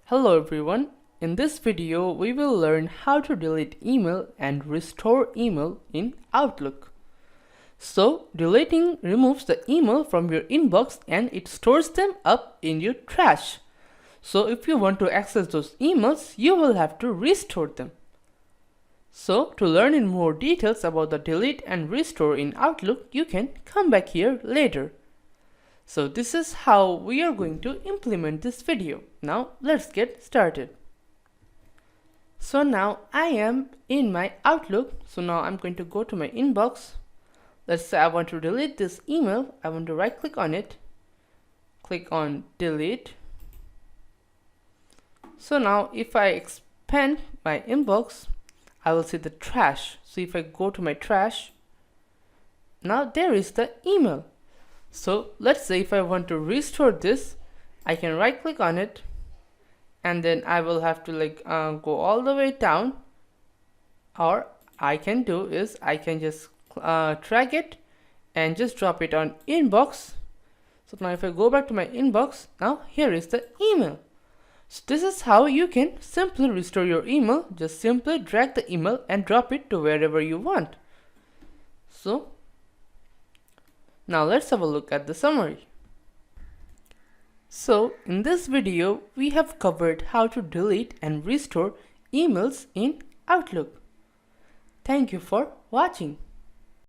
Hello everyone, in this video we will learn how to delete email and restore email in Outlook. So deleting removes the email from your inbox and it stores them up in your trash. So if you want to access those emails, you will have to restore them. So to learn in more details about the delete and restore in Outlook, you can come back here later. So this is how we are going to implement this video. Now let's get started. So now I am in my Outlook. So now I'm going to go to my inbox. Let's say I want to delete this email. I want to right click on it. Click on delete. So now if I expand my inbox, I will see the trash. So if I go to my trash, now there is the email. So let's say if I want to restore this, I can right click on it and then I will have to go all the way down, or I can do is I can just drag it and just drop it on inbox. So now if I go back to my inbox, now here is the email. So this is how you can simply restore your email. Just simply drag the email and drop it to wherever you want. So now let's have a look at the summary. So in this video, we have covered how to delete and restore emails in Outlook. Thank you for watching.